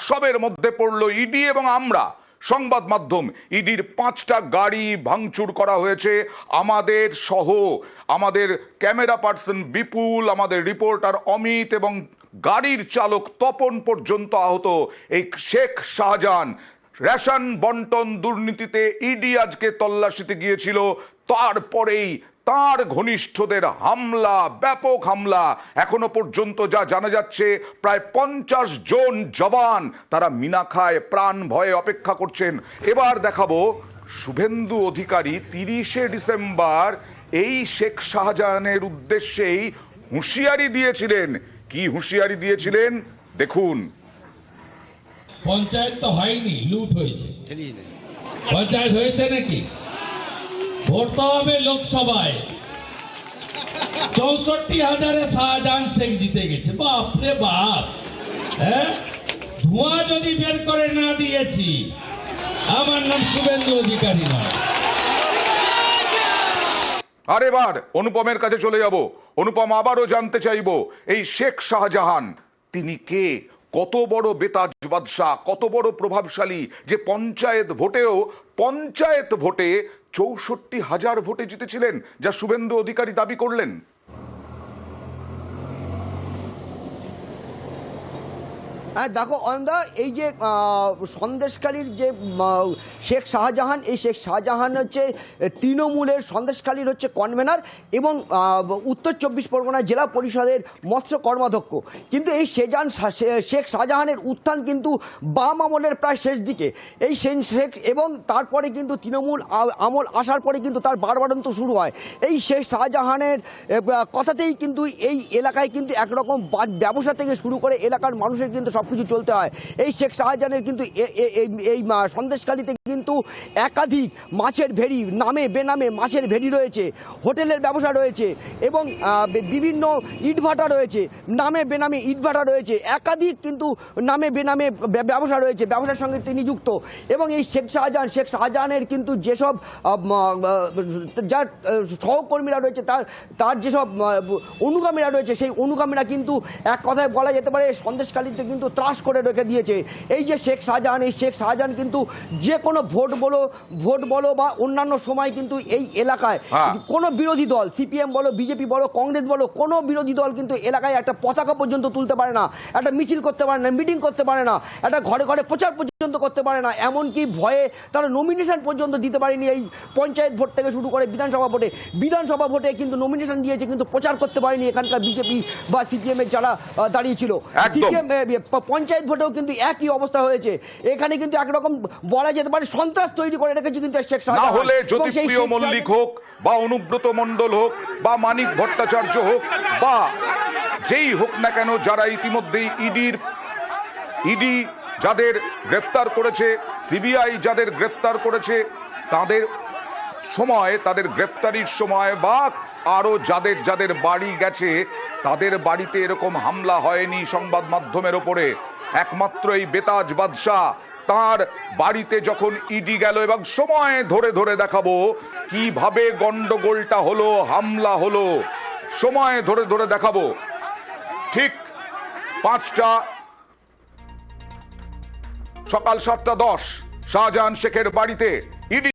সবের মধ্যে পড়লো ইডি এবং আমরা সংবাদ মাধ্যম। ইডির 5টা গাড়ি ভাঙচুর করা হয়েছে, আমাদের সহ আমাদের ক্যামেরা পার্সন বিপুল, আমাদের রিপোর্টার অমিত এবং গাড়ির চালক তপন পর্যন্ত আহত। এই শেখ শাহজাহান রেশন বন্টন দুর্নীতিতে ইডি আজকে তল্লাশিতে গিয়েছিল, তারপরেই তার ঘনিষ্ঠদের হামলা, ব্যাপক হামলা। এখনো পর্যন্ত যা জানা যাচ্ছে প্রায় 50 জন জওয়ান তারা মিনাখায় প্রাণ ভয়ে অপেক্ষা করছেন। এবার দেখাবো শুভেন্দু অধিকারী 30শে ডিসেম্বর এই শেখ শাহজাহানের উদ্দেশ্যেই হুঁশিয়ারি দিয়েছিলেন। কি হুঁশিয়ারি দিয়েছিলেন দেখুন। পঞ্চায়েত তো হয়নি, লুট হয়েছে। পঞ্চায়েত হয়েছে নাকি? ভোট তো হবে লোকসভায়। 64,000-এ শাহজাহান শেখ জিতে গেছে। বাপরে বাপ, হ্যাঁ, ধোঁয়া যদি বের করে না দিয়েছি, আমার নাম শুভেন্দু অধিকারী নয়। আর এবার অনুপমের কাছে চলে যাব। অনুপম, আবারও জানতে চাইব এই শেখ শাহজাহান তিনি কে, কত বড় বেতাজ বাদশাহ, কত বড় প্রভাবশালী যে পঞ্চায়েত ভোটে 64,000 ভোটে জিতেছিলেন, যা শুভেন্দু অধিকারী দাবি করলেন। হ্যাঁ দেখো অয়নদা, এই যে সন্দেশখালীর যে শেখ শাহজাহান, এই শেখ শাহজাহান হচ্ছে তৃণমূলের সন্দেশখালীর হচ্ছে কনভেনার এবং উত্তর 24 পরগনা জেলা পরিষদের মৎস্য কর্মাধ্যক্ষ। কিন্তু এই শেখ শাহজাহানের উত্থান কিন্তু বাম আমলের প্রায় শেষ দিকে। এই শেখ এবং তারপরে কিন্তু তৃণমূল আমল আসার পরে কিন্তু তার বাড়বাড়ন্ত শুরু হয়। এই শেখ শাহজাহানের কথাতেই কিন্তু এই এলাকায় কিন্তু একরকম ব্যবসা থেকে শুরু করে এলাকার মানুষের কিন্তু সব কিছু চলতে হয়। এই শেখ শাহজাহানের কিন্তু এই সন্দেশখালীতে কিন্তু একাধিক মাছের ভেড়ি, নামে বেনামে মাছের ভেড়ি রয়েছে, হোটেলের ব্যবসা রয়েছে এবং বিভিন্ন ইটভাটা রয়েছে, নামে বেনামে ইটভাটা রয়েছে, একাধিক কিন্তু নামে বেনামে ব্যবসা রয়েছে, ব্যবসার সঙ্গে তিনি যুক্ত। এবং এই শেখ শাহজাহানের কিন্তু যেসব যার সহকর্মীরা রয়েছে, তার যেসব অনুগামীরা রয়েছে, সেই অনুগামীরা কিন্তু এক কথায় বলা যেতে পারে সন্দেশখালীতে কিন্তু ত্রাস করে রেখে দিয়েছে। এই যে শেখ শাহজাহান, এই শেখ শাহজাহান কিন্তু যে কোনো ভোট বলো বা অন্যান্য সময় কিন্তু এই এলাকায় কোনো বিরোধী দল, সিপিএম বলো, বিজেপি বলো, কংগ্রেস বলো, কোনো বিরোধী দল কিন্তু এলাকায় একটা পতাকা পর্যন্ত তুলতে পারে না, একটা মিছিল করতে পারে না, মিটিং করতে পারে না, একটা ঘরে ঘরে প্রচার পর্যন্ত করতে পারে না। এমনকি ভয়ে তারা নমিনেশন পর্যন্ত দিতে পারেনি। এই পঞ্চায়েত ভোট থেকে শুরু করে বিধানসভা ভোটে কিন্তু নমিনেশন দিয়েছে, কিন্তু প্রচার করতে পারেনি এখানকার বিজেপি বা সিপিএম এর যারা দাঁড়িয়েছিল। সিপিএম পঞ্চায়েত ভোটেও কিন্তু একই অবস্থা হয়েছে। এখানে কিন্তু একরকম বলা যেতে পারে সন্ত্রাস তৈরি করে রেখেছে কিন্তু শেখ শাহজাহান। না হলে জ্যোতিপ্রিয় মল্লিক হোক বা অনুব্রত মণ্ডল হোক বা মানিক ভট্টাচার্য হোক বা যেই হোক না কেন, যারা ইতিমধ্যেই ইডি যাদের গ্রেফতার করেছে, সিবিআই যাদের গ্রেফতার করেছে, তাদের গ্রেফতারির সময় বা আরো যাদের বাড়ি গেছে, তাদের বাড়িতে এরকম হামলা হয়নি সংবাদ মাধ্যমের ওপরে। একমাত্র এই বেতাজ বাদশাহ, তার বাড়িতে যখন ইডি গেল এবং সময় ধরে ধরে দেখাবো কিভাবে গন্ডগোলটা হলো, হামলা হলো, সময় ধরে ধরে দেখাবো। ঠিক সকাল 7:10 শাহজাহান শেখের বাড়িতে ইডি